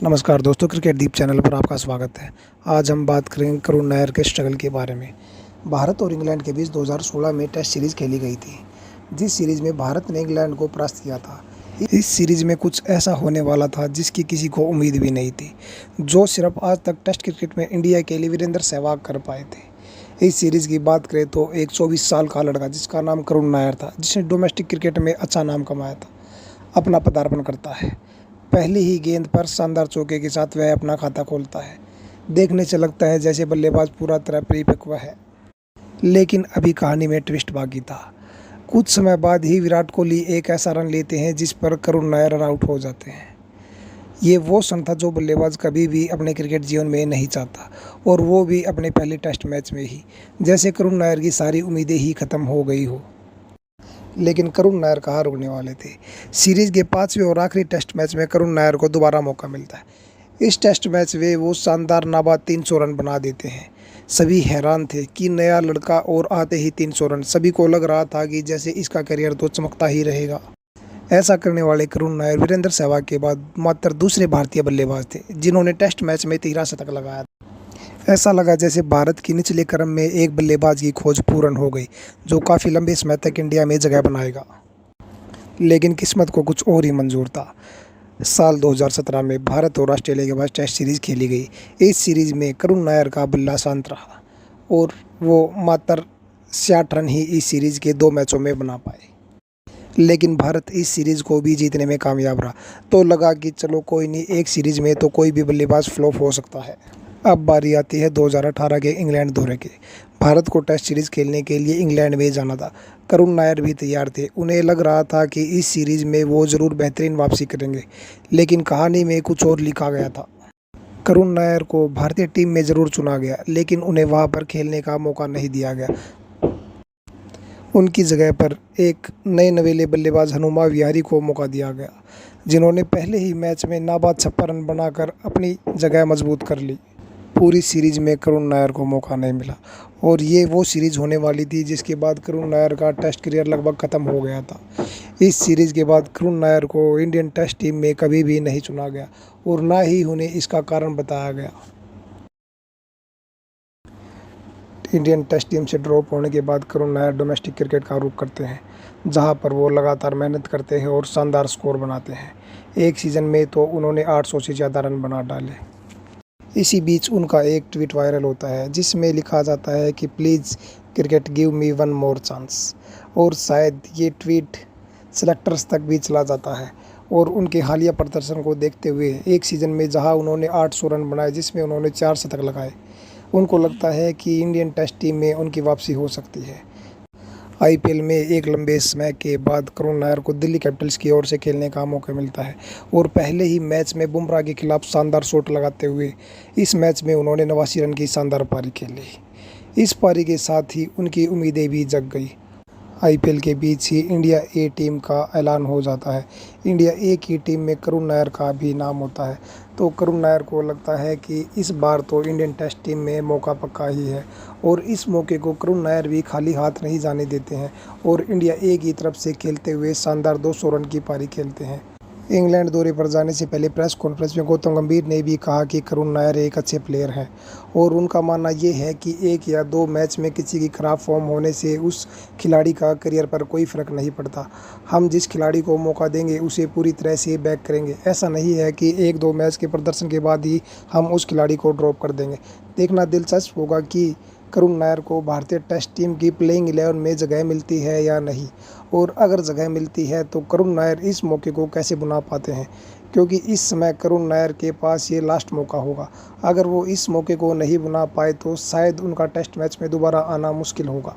नमस्कार दोस्तों, क्रिकेट दीप चैनल पर आपका स्वागत है। आज हम बात करेंगे करुण नायर के स्ट्रगल के बारे में। भारत और इंग्लैंड के बीच 2016 में टेस्ट सीरीज़ खेली गई थी, जिस सीरीज़ में भारत ने इंग्लैंड को परास्त किया था। इस सीरीज़ में कुछ ऐसा होने वाला था जिसकी किसी को उम्मीद भी नहीं थी, जो सिर्फ आज तक टेस्ट क्रिकेट में इंडिया के लिए वीरेंद्र सहवाग कर पाए थे। इस सीरीज़ की बात करें तो एक 24 साल का लड़का जिसका नाम करुण नायर था, जिसने डोमेस्टिक क्रिकेट में अच्छा नाम कमाया था, अपना पदार्पण करता है। पहली ही गेंद पर शानदार चौके के साथ वह अपना खाता खोलता है। देखने से लगता है जैसे बल्लेबाज पूरा तरह परिपक्व है, लेकिन अभी कहानी में ट्विस्ट बाकी था। कुछ समय बाद ही विराट कोहली एक ऐसा रन लेते हैं जिस पर करुण नायर आउट हो जाते हैं। ये वो क्षण था जो बल्लेबाज कभी भी अपने क्रिकेट जीवन में नहीं चाहता, और वो भी अपने पहले टेस्ट मैच में ही, जैसे करुण नायर की सारी उम्मीदें ही खत्म हो गई हो। लेकिन करुण नायर कहाँ रुकने वाले थे। सीरीज़ के 5वें और आखिरी टेस्ट मैच में करुण नायर को दोबारा मौका मिलता है। इस टेस्ट मैच में वो शानदार नाबाद 300 रन बना देते हैं। सभी हैरान थे कि नया लड़का, और आते ही 300 रन। सभी को लग रहा था कि जैसे इसका करियर तो चमकता ही रहेगा। ऐसा करने वाले करुण नायर वीरेंद्र सहवाग के बाद मात्र दूसरे भारतीय बल्लेबाज थे जिन्होंने टेस्ट मैच में 13 शतक लगाया। ऐसा लगा जैसे भारत की निचले क्रम में एक बल्लेबाज की खोज पूर्ण हो गई, जो काफ़ी लंबे समय तक इंडिया में जगह बनाएगा। लेकिन किस्मत को कुछ और ही मंजूर था। साल 2017 में भारत और ऑस्ट्रेलिया के बीच टेस्ट सीरीज़ खेली गई। इस सीरीज़ में करुण नायर का बल्ला शांत रहा, और वो मात्र 66 रन ही इस सीरीज़ के 2 मैचों में बना पाए। लेकिन भारत इस सीरीज़ को भी जीतने में कामयाब रहा, तो लगा कि चलो कोई नहीं, एक सीरीज़ में तो कोई भी बल्लेबाज फ्लॉप हो सकता है। अब बारी आती है 2018 के इंग्लैंड दौरे की। भारत को टेस्ट सीरीज़ खेलने के लिए इंग्लैंड में जाना था। करुण नायर भी तैयार थे। उन्हें लग रहा था कि इस सीरीज़ में वो ज़रूर बेहतरीन वापसी करेंगे, लेकिन कहानी में कुछ और लिखा गया था। करुण नायर को भारतीय टीम में ज़रूर चुना गया, लेकिन उन्हें वहां पर खेलने का मौका नहीं दिया गया। उनकी जगह पर एक नए नवेले बल्लेबाज हनुमा विहारी को मौका दिया गया, जिन्होंने पहले ही मैच में नाबाद 56 रन बनाकर अपनी जगह मजबूत कर ली। पूरी सीरीज़ में करुण नायर को मौका नहीं मिला, और ये वो सीरीज़ होने वाली थी जिसके बाद करुण नायर का टेस्ट करियर लगभग ख़त्म हो गया था। इस सीरीज़ के बाद करुण नायर को इंडियन टेस्ट टीम में कभी भी नहीं चुना गया, और ना ही उन्हें इसका कारण बताया गया। इंडियन टेस्ट टीम से ड्रॉप होने के बाद करुण नायर डोमेस्टिक क्रिकेट का रुख करते हैं, जहां पर वो लगातार मेहनत करते हैं और शानदार स्कोर बनाते हैं। एक सीज़न में तो उन्होंने 800 से ज़्यादा रन बना डाले। इसी बीच उनका एक ट्वीट वायरल होता है जिसमें लिखा जाता है कि please cricket give me one more chance, और शायद ये ट्वीट सेलेक्टर्स तक भी चला जाता है। और उनके हालिया प्रदर्शन को देखते हुए एक सीज़न में जहां उन्होंने 800 रन बनाए, जिसमें उन्होंने 4 शतक लगाए, उनको लगता है कि इंडियन टेस्ट टीम में उनकी वापसी हो सकती है। आईपीएल में एक लंबे समय के बाद करुण नायर को दिल्ली कैपिटल्स की ओर से खेलने का मौका मिलता है, और पहले ही मैच में बुमराह के खिलाफ शानदार शॉट लगाते हुए इस मैच में उन्होंने 89 रन की शानदार पारी खेली। इस पारी के साथ ही उनकी उम्मीदें भी जग गई। आईपीएल के बीच ही इंडिया ए टीम का ऐलान हो जाता है। इंडिया ए की टीम में करुण नायर का भी नाम होता है, तो करुण नायर को लगता है कि इस बार तो इंडियन टेस्ट टीम में मौका पक्का ही है, और इस मौके को करुण नायर भी खाली हाथ नहीं जाने देते हैं, और इंडिया ए की तरफ से खेलते हुए शानदार 200 रन की पारी खेलते हैं। इंग्लैंड दौरे पर जाने से पहले प्रेस कॉन्फ्रेंस में गौतम गंभीर ने भी कहा कि करुण नायर एक अच्छे प्लेयर हैं, और उनका मानना ये है कि 1 या 2 मैच में किसी की खराब फॉर्म होने से उस खिलाड़ी का करियर पर कोई फ़र्क नहीं पड़ता। हम जिस खिलाड़ी को मौका देंगे उसे पूरी तरह से बैक करेंगे। ऐसा नहीं है कि 1-2 मैच के प्रदर्शन के बाद ही हम उस खिलाड़ी को ड्रॉप कर देंगे। देखना दिलचस्प होगा कि करुण नायर को भारतीय टेस्ट टीम की प्लेइंग 11 में जगह मिलती है या नहीं, और अगर जगह मिलती है तो करुण नायर इस मौके को कैसे बुना पाते हैं, क्योंकि इस समय करुण नायर के पास ये लास्ट मौका होगा। अगर वो इस मौके को नहीं बुना पाए तो शायद उनका टेस्ट मैच में दोबारा आना मुश्किल होगा।